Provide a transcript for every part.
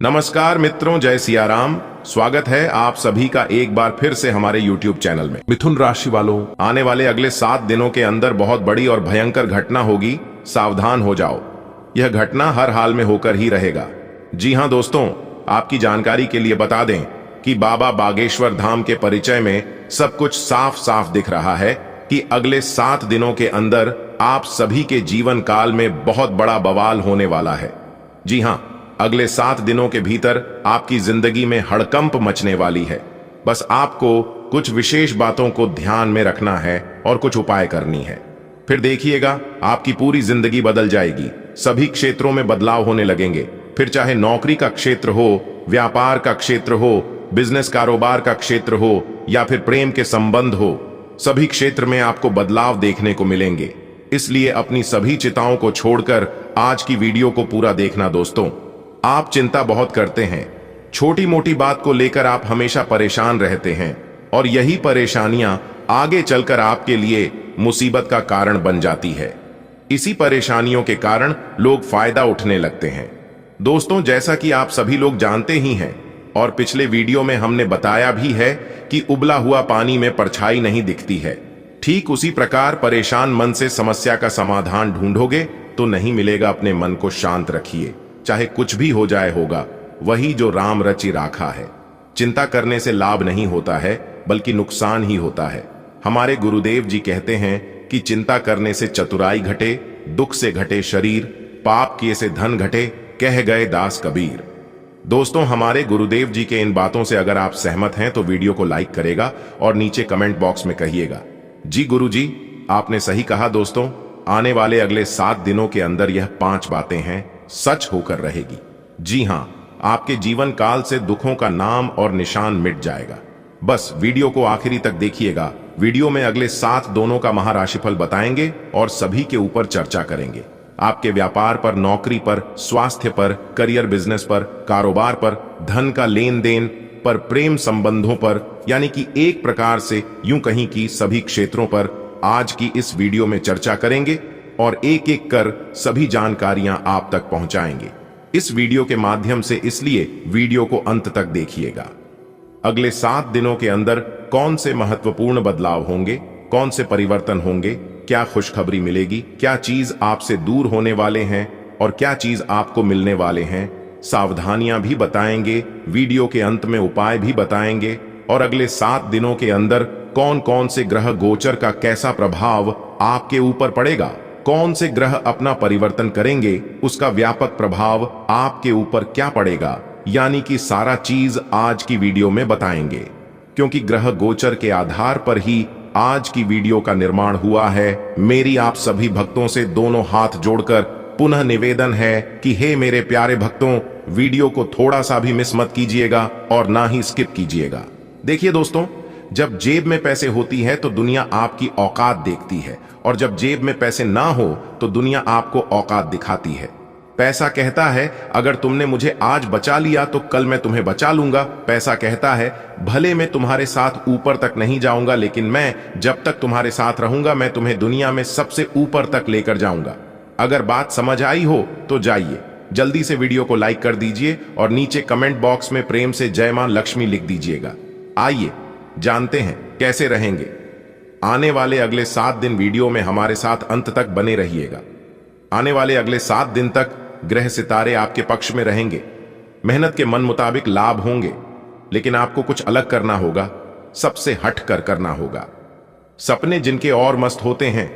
नमस्कार मित्रों, जय सिया राम। स्वागत है आप सभी का एक बार फिर से हमारे YouTube चैनल में। मिथुन राशि वालों, आने वाले अगले 7 दिनों के अंदर बहुत बड़ी और भयंकर घटना होगी, सावधान हो जाओ। यह घटना हर हाल में होकर ही रहेगा। जी हां दोस्तों, आपकी जानकारी के लिए बता दें कि बाबा बागेश्वर धाम के परिचय में सब कुछ साफ साफ दिख रहा है कि अगले 7 दिनों के अंदर आप सभी के जीवन काल में बहुत बड़ा बवाल होने वाला है। जी हां, अगले 7 दिनों के भीतर आपकी जिंदगी में हड़कंप मचने वाली है। बस आपको कुछ विशेष बातों को ध्यान में रखना है और कुछ उपाय करनी है। फिर देखिएगा आपकी पूरी जिंदगी बदल जाएगी। सभी क्षेत्रों में बदलाव होने लगेंगे। फिर चाहे नौकरी का क्षेत्र हो, व्यापार का क्षेत्र हो, बिजनेस कारोबार का क्षेत्र हो या फिर प्रेम के संबंध हो, सभी क्षेत्र में आपको बदलाव देखने को मिलेंगे। इसलिए अपनी सभी चिंताओं को छोड़कर आज की वीडियो को पूरा देखना दोस्तों। आप चिंता बहुत करते हैं, छोटी मोटी बात को लेकर आप हमेशा परेशान रहते हैं और यही परेशानियां आगे चलकर आपके लिए मुसीबत का कारण बन जाती है। इसी परेशानियों के कारण लोग फायदा उठने लगते हैं। दोस्तों, जैसा कि आप सभी लोग जानते ही हैं और पिछले वीडियो में हमने बताया भी है कि उबला हुआ पानी में परछाई नहीं दिखती है। ठीक उसी प्रकार परेशान मन से समस्या का समाधान ढूंढोगे तो नहीं मिलेगा। अपने मन को शांत रखिए, चाहे कुछ भी हो जाए होगा वही जो राम रचि राखा है। चिंता करने से लाभ नहीं होता है बल्कि नुकसान ही होता है। हमारे गुरुदेव जी कहते हैं कि चिंता करने से चतुराई घटे, दुख से घटे शरीर, पाप किए से धन घटे, कह गए दास कबीर। दोस्तों, हमारे गुरुदेव जी के इन बातों से अगर आप सहमत हैं तो वीडियो को लाइक करेगा और नीचे कमेंट बॉक्स में कहिएगा, जी गुरु जी आपने सही कहा। दोस्तों, आने वाले अगले 7 दिनों के अंदर यह 5 बातें हैं सच होकर रहेगी। जी हां, आपके जीवन काल से दुखों का नाम और निशान मिट जाएगा। बस वीडियो को आखिरी तक देखिएगा। वीडियो में अगले 7 दोनों का महाराशिफल बताएंगे और सभी के ऊपर चर्चा करेंगे। आपके व्यापार पर, नौकरी पर, स्वास्थ्य पर, करियर बिजनेस पर, कारोबार पर, धन का लेन देन पर, प्रेम संबंधों पर, यानी कि एक प्रकार से यूं कहीं कि सभी क्षेत्रों पर आज की इस वीडियो में चर्चा करेंगे और एक एक कर सभी जानकारियां आप तक पहुंचाएंगे इस वीडियो के माध्यम से। इसलिए वीडियो को अंत तक देखिएगा। अगले 7 दिनों के अंदर कौन से महत्वपूर्ण बदलाव होंगे, कौन से परिवर्तन होंगे, क्या खुशखबरी मिलेगी, क्या चीज आपसे दूर होने वाले हैं और क्या चीज आपको मिलने वाले हैं, सावधानियां भी बताएंगे, वीडियो के अंत में उपाय भी बताएंगे और अगले 7 दिनों के अंदर कौन कौन से ग्रह गोचर का कैसा प्रभाव आपके ऊपर पड़ेगा, कौन से ग्रह अपना परिवर्तन करेंगे, उसका व्यापक प्रभाव आपके ऊपर क्या पड़ेगा, यानी कि सारा चीज आज की वीडियो में बताएंगे। क्योंकि ग्रह गोचर के आधार पर ही आज की वीडियो का निर्माण हुआ है। मेरी आप सभी भक्तों से दोनों हाथ जोड़कर पुनः निवेदन है कि हे मेरे प्यारे भक्तों, वीडियो को थोड़ा सा भी मिस मत कीजिएगा और ना ही स्किप कीजिएगा। देखिए दोस्तों, जब जेब में पैसे होती है तो दुनिया आपकी औकात देखती है और जब जेब में पैसे ना हो तो दुनिया आपको औकात दिखाती है। पैसा कहता है अगर तुमने मुझे आज बचा लिया तो कल मैं तुम्हें बचा लूंगा। पैसा कहता है भले मैं तुम्हारे साथ ऊपर तक नहीं जाऊंगा लेकिन मैं जब तक तुम्हारे साथ रहूंगा मैं तुम्हें दुनिया में सबसे ऊपर तक लेकर जाऊंगा। अगर बात समझ आई हो तो जाइए जल्दी से वीडियो को लाइक कर दीजिए और नीचे कमेंट बॉक्स में प्रेम से जय मां लक्ष्मी लिख दीजिएगा। आइए जानते हैं कैसे रहेंगे। आने वाले अगले 7 दिन वीडियो में हमारे साथ अंत तक बने रहिएगा। आने वाले अगले 7 दिन तक ग्रह सितारे आपके पक्ष में रहेंगे। मेहनत के मन मुताबिक लाभ होंगे, लेकिन आपको कुछ अलग करना होगा, सबसे हट कर करना होगा। सपने जिनके और मस्त होते हैं,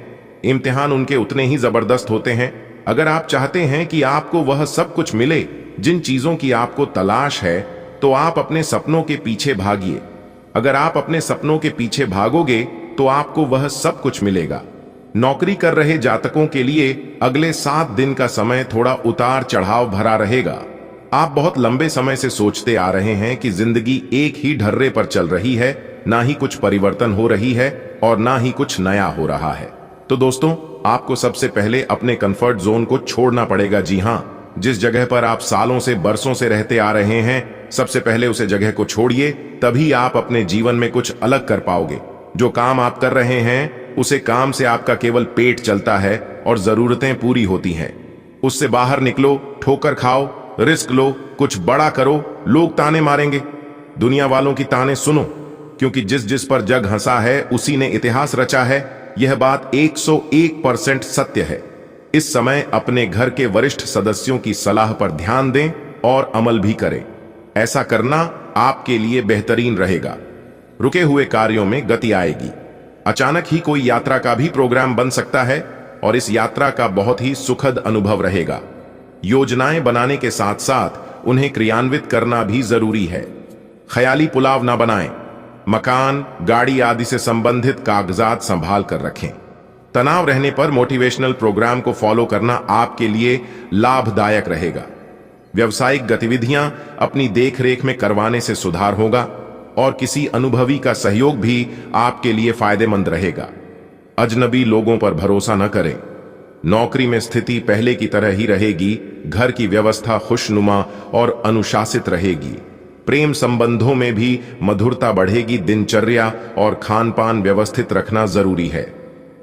इम्तिहान उनके उतने ही जबरदस्त होते हैं। अगर आप चाहते हैं कि आपको वह सब कुछ मिले जिन चीजों की आपको तलाश है, तो आप अपने सपनों के पीछे भागिए। अगर आप अपने सपनों के पीछे भागोगे तो आपको वह सब कुछ मिलेगा। नौकरी कर रहे जातकों के लिए अगले 7 दिन का समय थोड़ा उतार चढ़ाव भरा रहेगा। आप बहुत लंबे समय से सोचते आ रहे हैं कि जिंदगी एक ही ढर्रे पर चल रही है, ना ही कुछ परिवर्तन हो रही है और ना ही कुछ नया हो रहा है। तो दोस्तों, आपको सबसे पहले अपने कंफर्ट जोन को छोड़ना पड़ेगा। जी हां, जिस जगह पर आप सालों से बरसों से रहते आ रहे हैं, सबसे पहले उसे जगह को छोड़िए, तभी आप अपने जीवन में कुछ अलग कर पाओगे। जो काम आप कर रहे हैं उसे काम से आपका केवल पेट चलता है और जरूरतें पूरी होती हैं। उससे बाहर निकलो, ठोकर खाओ रिस्क लो, कुछ बड़ा करो, लोग ताने मारेंगे। दुनिया वालों की ताने सुनो, क्योंकि जिस जिस पर जग हंसा है उसी ने इतिहास रचा है। यह बात 101% सत्य है। इस समय अपने घर के वरिष्ठ सदस्यों की सलाह पर ध्यान दें और अमल भी करें। ऐसा करना आपके लिए बेहतरीन रहेगा। रुके हुए कार्यों में गति आएगी। अचानक ही कोई यात्रा का भी प्रोग्राम बन सकता है और इस यात्रा का बहुत ही सुखद अनुभव रहेगा। योजनाएं बनाने के साथ साथ उन्हें क्रियान्वित करना भी जरूरी है। ख्याली पुलाव ना बनाएं। मकान, गाड़ी आदि से संबंधित कागजात संभाल कर रखें। तनाव रहने पर मोटिवेशनल प्रोग्राम को फॉलो करना आपके लिए लाभदायक रहेगा। व्यावसायिक गतिविधियां अपनी देखरेख में करवाने से सुधार होगा और किसी अनुभवी का सहयोग भी आपके लिए फायदेमंद रहेगा। अजनबी लोगों पर भरोसा न करें। नौकरी में स्थिति पहले की तरह ही रहेगी। घर की व्यवस्था खुशनुमा और अनुशासित रहेगी। प्रेम संबंधों में भी मधुरता बढ़ेगी। दिनचर्या और खान-पान व्यवस्थित रखना जरूरी है।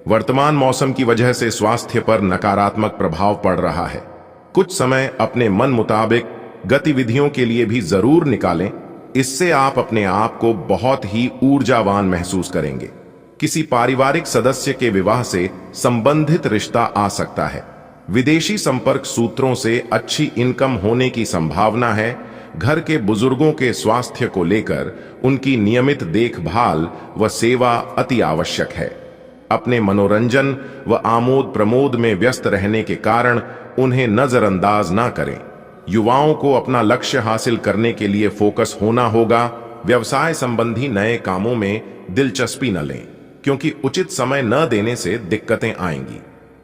वर्तमान मौसम की वजह से स्वास्थ्य पर नकारात्मक प्रभाव पड़ रहा है। कुछ समय अपने मन मुताबिक गतिविधियों के लिए भी जरूर निकालें। इससे आप अपने आप को बहुत ही ऊर्जावान महसूस करेंगे। किसी पारिवारिक सदस्य के विवाह से संबंधित रिश्ता आ सकता है। विदेशी संपर्क सूत्रों से अच्छी इनकम होने की संभावना है। घर के बुजुर्गों के स्वास्थ्य को लेकर उनकी नियमित देखभाल व सेवा अति आवश्यक है। अपने मनोरंजन व आमोद प्रमोद में व्यस्त रहने के कारण उन्हें नजरअंदाज ना करें। युवाओं को अपना लक्ष्य हासिल करने के लिए फोकस होना होगा। व्यवसाय संबंधी नए कामों में दिलचस्पी न लें, क्योंकि उचित समय न देने से दिक्कतें आएंगी।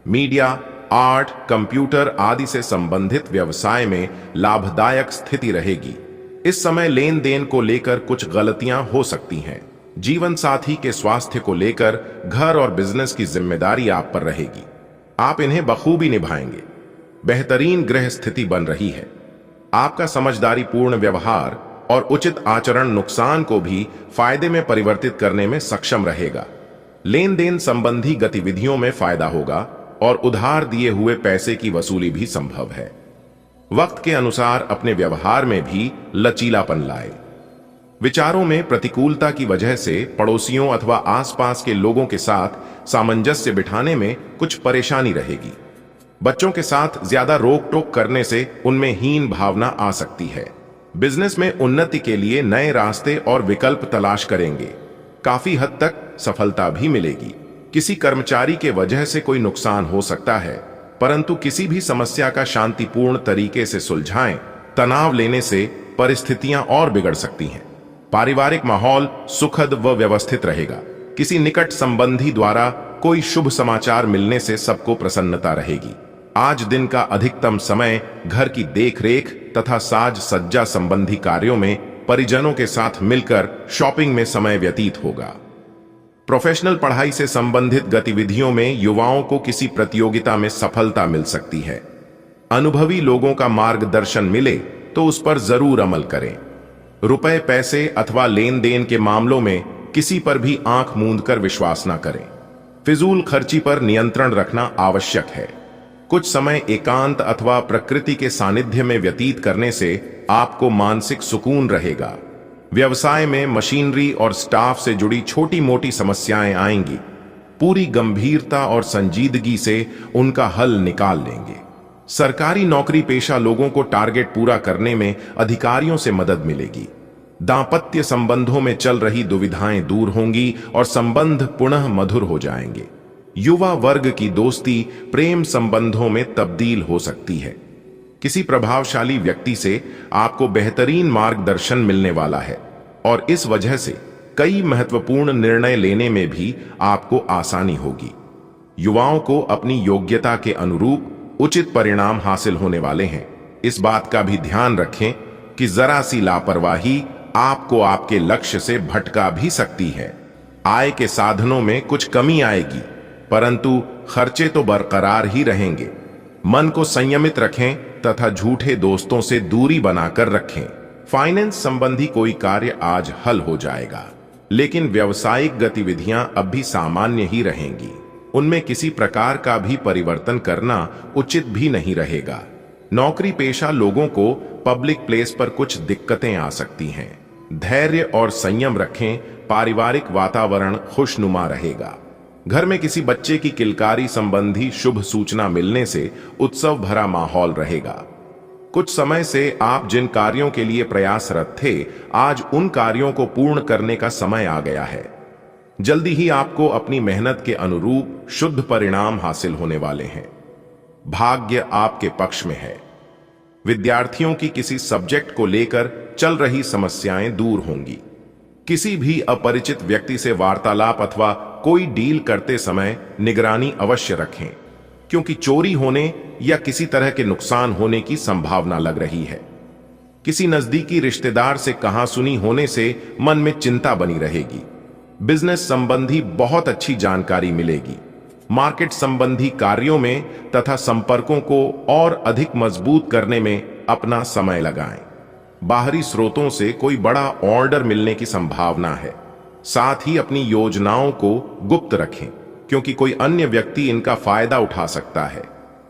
मीडिया, आर्ट, कंप्यूटर आदि से संबंधित व्यवसाय में लाभदायक स्थिति रहेगी। इस समय लेन देन को लेकर कुछ गलतियां हो सकती हैं। जीवन साथी के स्वास्थ्य को लेकर घर और बिजनेस की जिम्मेदारी आप पर रहेगी। आप इन्हें बखूबी निभाएंगे। बेहतरीन ग्रह स्थिति बन रही है। आपका समझदारीपूर्ण व्यवहार और उचित आचरण नुकसान को भी फायदे में परिवर्तित करने में सक्षम रहेगा। लेन देन संबंधी गतिविधियों में फायदा होगा और उधार दिए हुए पैसे की वसूली भी संभव है। वक्त के अनुसार अपने व्यवहार में भी लचीलापन लाए। विचारों में प्रतिकूलता की वजह से पड़ोसियों अथवा आसपास के लोगों के साथ सामंजस्य बिठाने में कुछ परेशानी रहेगी। बच्चों के साथ ज्यादा रोक टोक करने से उनमें हीन भावना आ सकती है। बिजनेस में उन्नति के लिए नए रास्ते और विकल्प तलाश करेंगे। काफी हद तक सफलता भी मिलेगी। किसी कर्मचारी के वजह से कोई नुकसान हो सकता है, परंतु किसी भी समस्या का शांतिपूर्ण तरीके से सुलझाएं। तनाव लेने से परिस्थितियां और बिगड़ सकती हैं। पारिवारिक माहौल सुखद व व्यवस्थित रहेगा। किसी निकट संबंधी द्वारा कोई शुभ समाचार मिलने से सबको प्रसन्नता रहेगी। आज दिन का अधिकतम समय घर की देखरेख तथा साज सज्जा संबंधी कार्यों में परिजनों के साथ मिलकर शॉपिंग में समय व्यतीत होगा। प्रोफेशनल पढ़ाई से संबंधित गतिविधियों में युवाओं को किसी प्रतियोगिता में सफलता मिल सकती है। अनुभवी लोगों का मार्गदर्शन मिले तो उस पर जरूर अमल करें। रुपए, पैसे अथवा लेन देन के मामलों में किसी पर भी आंख मूंद कर विश्वास न करें। फिजूल खर्ची पर नियंत्रण रखना आवश्यक है। कुछ समय एकांत अथवा प्रकृति के सानिध्य में व्यतीत करने से आपको मानसिक सुकून रहेगा। व्यवसाय में मशीनरी और स्टाफ से जुड़ी छोटी मोटी समस्याएं आएंगी। पूरी गंभीरता और संजीदगी से उनका हल निकाल लेंगे। सरकारी नौकरी पेशा लोगों को टारगेट पूरा करने में अधिकारियों से मदद मिलेगी। दांपत्य संबंधों में चल रही दुविधाएं दूर होंगी और संबंध पुनः मधुर हो जाएंगे। युवा वर्ग की दोस्ती प्रेम संबंधों में तब्दील हो सकती है। किसी प्रभावशाली व्यक्ति से आपको बेहतरीन मार्गदर्शन मिलने वाला है और इस वजह से कई महत्वपूर्ण निर्णय लेने में भी आपको आसानी होगी। युवाओं को अपनी योग्यता के अनुरूप उचित परिणाम हासिल होने वाले हैं। इस बात का भी ध्यान रखें कि जरा सी लापरवाही आपको आपके लक्ष्य से भटका भी सकती है। आय के साधनों में कुछ कमी आएगी, परंतु खर्चे तो बरकरार ही रहेंगे। मन को संयमित रखें तथा झूठे दोस्तों से दूरी बनाकर रखें। फाइनेंस संबंधी कोई कार्य आज हल हो जाएगा, लेकिन व्यावसायिक गतिविधियां अब भी सामान्य ही रहेंगी। उनमें किसी प्रकार का भी परिवर्तन करना उचित भी नहीं रहेगा। नौकरी पेशा लोगों को पब्लिक प्लेस पर कुछ दिक्कतें आ सकती हैं। धैर्य और संयम रखें, पारिवारिक वातावरण खुशनुमा रहेगा। घर में किसी बच्चे की किलकारी संबंधी शुभ सूचना मिलने से उत्सव भरा माहौल रहेगा। कुछ समय से आप जिन कार्यों के लिए प्रयासरत थे, आज उन कार्यों को पूर्ण करने का समय आ गया है। जल्दी ही आपको अपनी मेहनत के अनुरूप शुद्ध परिणाम हासिल होने वाले हैं। भाग्य आपके पक्ष में है। विद्यार्थियों की किसी सब्जेक्ट को लेकर चल रही समस्याएं दूर होंगी। किसी भी अपरिचित व्यक्ति से वार्तालाप अथवा कोई डील करते समय निगरानी अवश्य रखें, क्योंकि चोरी होने या किसी तरह के नुकसान होने की संभावना लग रही है। किसी नजदीकी रिश्तेदार से कहासुनी होने से मन में चिंता बनी रहेगी। बिजनेस संबंधी बहुत अच्छी जानकारी मिलेगी। मार्केट संबंधी कार्यों में तथा संपर्कों को और अधिक मजबूत करने में अपना समय लगाएं। बाहरी स्रोतों से कोई बड़ा ऑर्डर मिलने की संभावना है। साथ ही अपनी योजनाओं को गुप्त रखें, क्योंकि कोई अन्य व्यक्ति इनका फायदा उठा सकता है।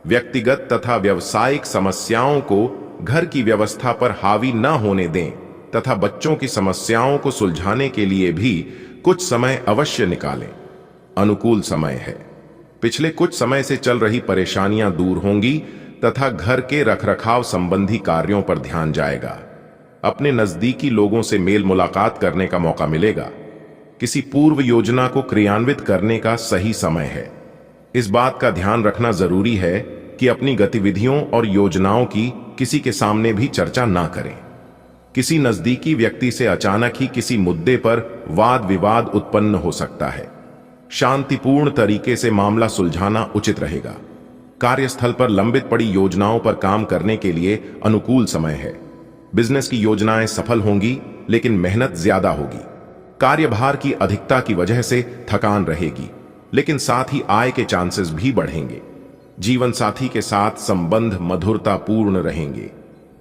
व्यक्तिगत तथा व्यावसायिक समस्याओं को घर की व्यवस्था पर हावी न होने दें तथा बच्चों की समस्याओं को सुलझाने के लिए भी कुछ समय अवश्य निकालें। अनुकूल समय है। पिछले कुछ समय से चल रही परेशानियां दूर होंगी तथा घर के रखरखाव संबंधी कार्यों पर ध्यान जाएगा। अपने नजदीकी लोगों से मेल मुलाकात करने का मौका मिलेगा। किसी पूर्व योजना को क्रियान्वित करने का सही समय है। इस बात का ध्यान रखना जरूरी है कि अपनी गतिविधियों और योजनाओं की किसी के सामने भी चर्चा ना करें। किसी नजदीकी व्यक्ति से अचानक ही किसी मुद्दे पर वाद विवाद उत्पन्न हो सकता है। शांतिपूर्ण तरीके से मामला सुलझाना उचित रहेगा। कार्यस्थल पर लंबित पड़ी योजनाओं पर काम करने के लिए अनुकूल समय है। बिजनेस की योजनाएं सफल होंगी, लेकिन मेहनत ज्यादा होगी। कार्यभार की अधिकता की वजह से थकान रहेगी, लेकिन साथ ही आय के चांसेस भी बढ़ेंगे। जीवन साथी के साथ संबंध मधुरतापूर्ण रहेंगे।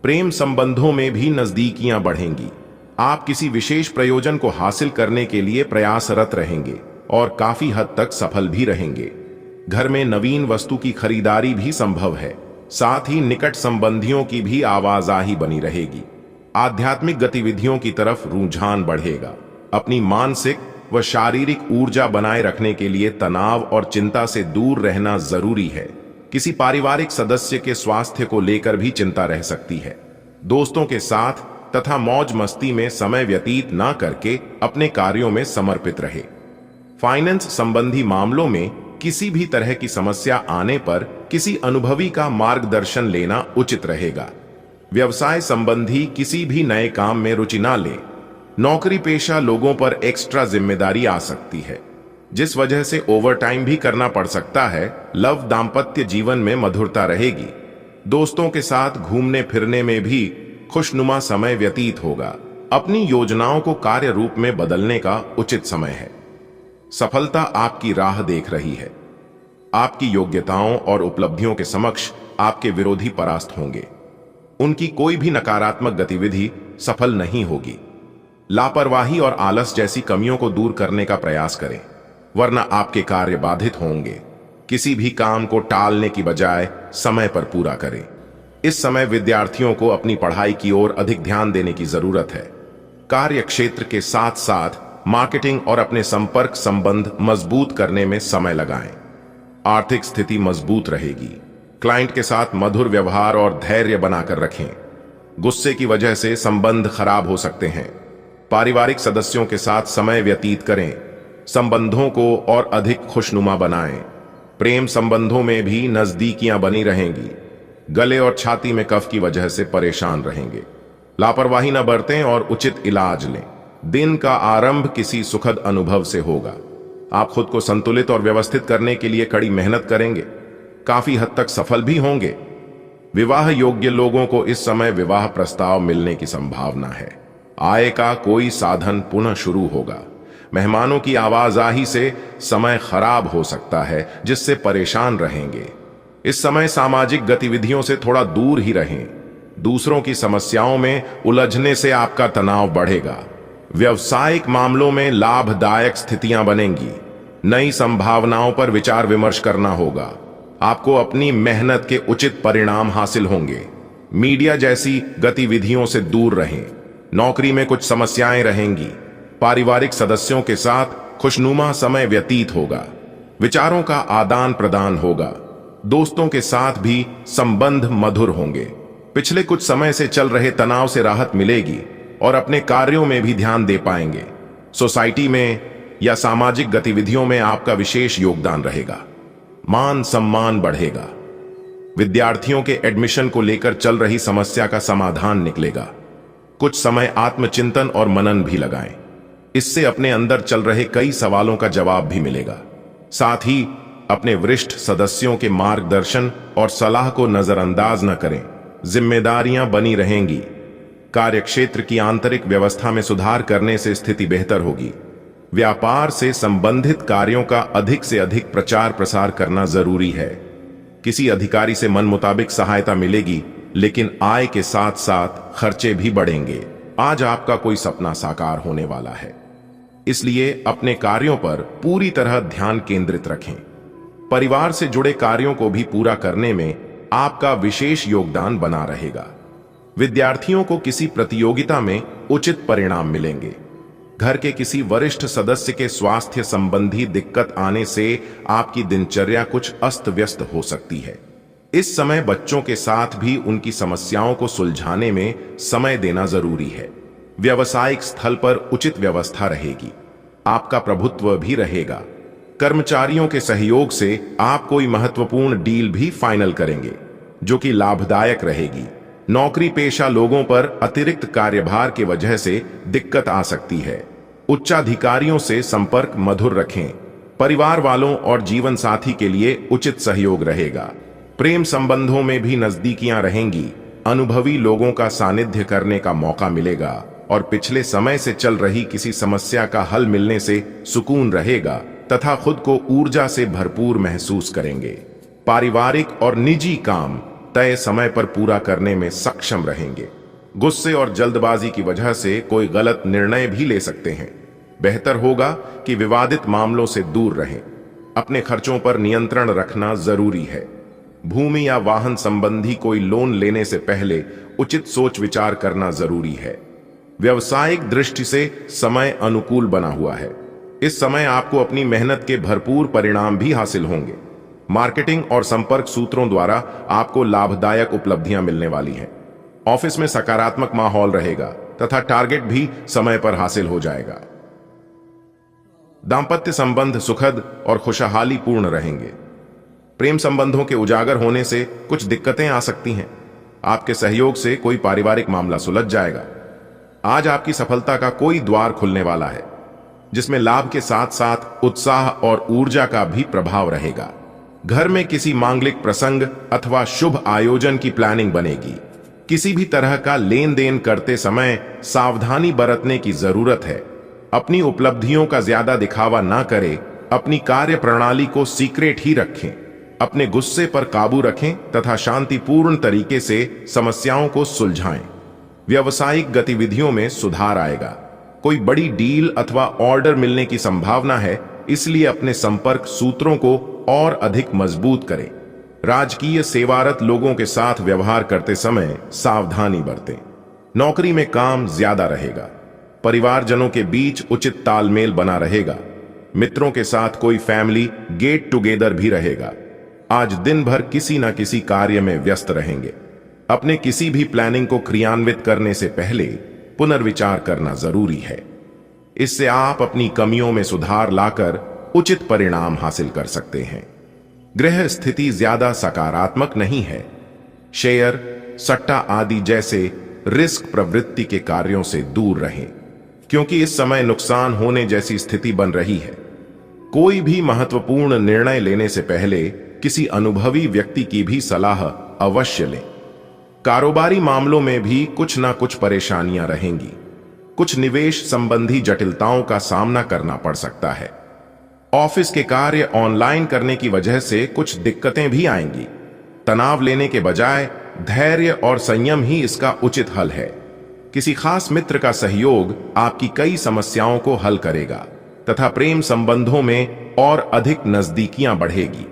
प्रेम संबंधों में भी नजदीकियां बढ़ेंगी। आप किसी विशेष प्रयोजन को हासिल करने के लिए प्रयासरत रहेंगे और काफी हद तक सफल भी रहेंगे। घर में नवीन वस्तु की खरीदारी भी संभव है। साथ ही निकट संबंधियों की भी आवाजाही बनी रहेगी। आध्यात्मिक गतिविधियों की तरफ रुझान बढ़ेगा। अपनी मानसिक व शारीरिक ऊर्जा बनाए रखने के लिए तनाव और चिंता से दूर रहना जरूरी है। किसी पारिवारिक सदस्य के स्वास्थ्य को लेकर भी चिंता रह सकती है। दोस्तों के साथ तथा मौज मस्ती में समय व्यतीत ना करके अपने कार्यों में समर्पित रहे। फाइनेंस संबंधी मामलों में किसी भी तरह की समस्या आने पर किसी अनुभवी का मार्गदर्शन लेना उचित रहेगा। व्यवसाय संबंधी किसी भी नए काम में रुचि ना लें। नौकरी पेशा लोगों पर एक्स्ट्रा जिम्मेदारी आ सकती है, जिस वजह से ओवरटाइम भी करना पड़ सकता है। लव दाम्पत्य जीवन में मधुरता रहेगी। दोस्तों के साथ घूमने फिरने में भी खुशनुमा समय व्यतीत होगा। अपनी योजनाओं को कार्य रूप में बदलने का उचित समय है। सफलता आपकी राह देख रही है। आपकी योग्यताओं और उपलब्धियों के समक्ष आपके विरोधी परास्त होंगे। उनकी कोई भी नकारात्मक गतिविधि सफल नहीं होगी। लापरवाही और आलस जैसी कमियों को दूर करने का प्रयास करें, वरना आपके कार्य बाधित होंगे। किसी भी काम को टालने की बजाय समय पर पूरा करें। इस समय विद्यार्थियों को अपनी पढ़ाई की ओर अधिक ध्यान देने की जरूरत है। कार्य क्षेत्र के साथ साथ मार्केटिंग और अपने संपर्क संबंध मजबूत करने में समय लगाएं। आर्थिक स्थिति मजबूत रहेगी। क्लाइंट के साथ मधुर व्यवहार और धैर्य बनाकर रखें। गुस्से की वजह से संबंध खराब हो सकते हैं। पारिवारिक सदस्यों के साथ समय व्यतीत करें। संबंधों को और अधिक खुशनुमा बनाएं। प्रेम संबंधों में भी नजदीकियां बनी रहेंगी। गले और छाती में कफ की वजह से परेशान रहेंगे। लापरवाही न बरतें और उचित इलाज लें। दिन का आरंभ किसी सुखद अनुभव से होगा। आप खुद को संतुलित और व्यवस्थित करने के लिए कड़ी मेहनत करेंगे। काफी हद तक सफल भी होंगे। विवाह योग्य लोगों को इस समय विवाह प्रस्ताव मिलने की संभावना है। आय का कोई साधन पुनः शुरू होगा। मेहमानों की आवाजाही से समय खराब हो सकता है, जिससे परेशान रहेंगे। इस समय सामाजिक गतिविधियों से थोड़ा दूर ही रहें। दूसरों की समस्याओं में उलझने से आपका तनाव बढ़ेगा। व्यवसायिक मामलों में लाभदायक स्थितियां बनेंगी। नई संभावनाओं पर विचार विमर्श करना होगा। आपको अपनी मेहनत के उचित परिणाम हासिल होंगे। मीडिया जैसी गतिविधियों से दूर रहें। नौकरी में कुछ समस्याएं रहेंगी। पारिवारिक सदस्यों के साथ खुशनुमा समय व्यतीत होगा। विचारों का आदान प्रदान होगा। दोस्तों के साथ भी संबंध मधुर होंगे। पिछले कुछ समय से चल रहे तनाव से राहत मिलेगी और अपने कार्यों में भी ध्यान दे पाएंगे। सोसाइटी में या सामाजिक गतिविधियों में आपका विशेष योगदान रहेगा। मान सम्मान बढ़ेगा। विद्यार्थियों के एडमिशन को लेकर चल रही समस्या का समाधान निकलेगा। कुछ समय आत्मचिंतन और मनन भी लगाएं। इससे अपने अंदर चल रहे कई सवालों का जवाब भी मिलेगा। साथ ही अपने वरिष्ठ सदस्यों के मार्गदर्शन और सलाह को नजरअंदाज न करें। जिम्मेदारियां बनी रहेंगी। कार्यक्षेत्र की आंतरिक व्यवस्था में सुधार करने से स्थिति बेहतर होगी। व्यापार से संबंधित कार्यों का अधिक से अधिक प्रचार प्रसार करना जरूरी है। किसी अधिकारी से मन मुताबिक सहायता मिलेगी, लेकिन आय के साथ साथ खर्चे भी बढ़ेंगे। आज आपका कोई सपना साकार होने वाला है, इसलिए अपने कार्यों पर पूरी तरह ध्यान केंद्रित रखें। परिवार से जुड़े कार्यों को भी पूरा करने में आपका विशेष योगदान बना रहेगा। विद्यार्थियों को किसी प्रतियोगिता में उचित परिणाम मिलेंगे। घर के किसी वरिष्ठ सदस्य के स्वास्थ्य संबंधी दिक्कत आने से आपकी दिनचर्या कुछ अस्त व्यस्त हो सकती है। इस समय बच्चों के साथ भी उनकी समस्याओं को सुलझाने में समय देना जरूरी है। व्यावसायिक स्थल पर उचित व्यवस्था रहेगी। आपका प्रभुत्व भी रहेगा। कर्मचारियों के सहयोग से आप कोई महत्वपूर्ण डील भी फाइनल करेंगे, जो कि लाभदायक रहेगी। नौकरी पेशा लोगों पर अतिरिक्त कार्यभार की वजह से दिक्कत आ सकती है। उच्चाधिकारियों से संपर्क मधुर रखें। परिवार वालों और जीवन साथी के लिए उचित सहयोग रहेगा। प्रेम संबंधों में भी नजदीकियां रहेंगी। अनुभवी लोगों का सानिध्य करने का मौका मिलेगा और पिछले समय से चल रही किसी समस्या का हल मिलने से सुकून रहेगा तथा खुद को ऊर्जा से भरपूर महसूस करेंगे। पारिवारिक और निजी काम तय समय पर पूरा करने में सक्षम रहेंगे। गुस्से और जल्दबाजी की वजह से कोई गलत निर्णय भी ले सकते हैं। बेहतर होगा कि विवादित मामलों से दूर रहें। अपने खर्चों पर नियंत्रण रखना जरूरी है। भूमि या वाहन संबंधी कोई लोन लेने से पहले उचित सोच विचार करना जरूरी है। व्यवसायिक दृष्टि से समय अनुकूल बना हुआ है। इस समय आपको अपनी मेहनत के भरपूर परिणाम भी हासिल होंगे। मार्केटिंग और संपर्क सूत्रों द्वारा आपको लाभदायक उपलब्धियां मिलने वाली हैं। ऑफिस में सकारात्मक माहौल रहेगा तथा टारगेट भी समय पर हासिल हो जाएगा। दांपत्य संबंध सुखद और खुशहाली पूर्ण रहेंगे। प्रेम संबंधों के उजागर होने से कुछ दिक्कतें आ सकती हैं। आपके सहयोग से कोई पारिवारिक मामला सुलझ जाएगा। आज आपकी सफलता का कोई द्वार खुलने वाला है, जिसमें लाभ के साथ साथ उत्साह और ऊर्जा का भी प्रभाव रहेगा। घर में किसी मांगलिक प्रसंग अथवा शुभ आयोजन की प्लानिंग बनेगी। किसी भी तरह का लेन देन करते समय सावधानी बरतने की जरूरत है। अपनी उपलब्धियों का ज्यादा दिखावा ना करें। अपनी कार्य प्रणाली को सीक्रेट ही रखें। अपने गुस्से पर काबू रखें तथा शांतिपूर्ण तरीके से समस्याओं को सुलझाएं। व्यावसायिक गतिविधियों में सुधार आएगा। कोई बड़ी डील अथवा ऑर्डर मिलने की संभावना है, इसलिए अपने संपर्क सूत्रों को और अधिक मजबूत करें। राजकीय सेवारत लोगों के साथ व्यवहार करते समय सावधानी बरतें। नौकरी में काम ज्यादा रहेगा। परिवारजनों के बीच उचित तालमेल बना रहेगा। मित्रों के साथ कोई फैमिली गेट टुगेदर भी रहेगा। आज दिन भर किसी न किसी कार्य में व्यस्त रहेंगे। अपने किसी भी प्लानिंग को क्रियान्वित करने से पहले पुनर्विचार करना जरूरी है। इससे आप अपनी कमियों में सुधार लाकर उचित परिणाम हासिल कर सकते हैं। गृह स्थिति ज्यादा सकारात्मक नहीं है। शेयर, सट्टा आदि जैसे रिस्क प्रवृत्ति के कार्यों से दूर रहें, क्योंकि इस समय नुकसान होने जैसी स्थिति बन रही है। कोई भी महत्वपूर्ण निर्णय लेने से पहले किसी अनुभवी व्यक्ति की भी सलाह अवश्य लें। कारोबारी मामलों में भी कुछ ना कुछ परेशानियां रहेंगी। कुछ निवेश संबंधी जटिलताओं का सामना करना पड़ सकता है। ऑफिस के कार्य ऑनलाइन करने की वजह से कुछ दिक्कतें भी आएंगी। तनाव लेने के बजाय धैर्य और संयम ही इसका उचित हल है। किसी खास मित्र का सहयोग आपकी कई समस्याओं को हल करेगा तथा प्रेम संबंधों में और अधिक नजदीकियां बढ़ेगी।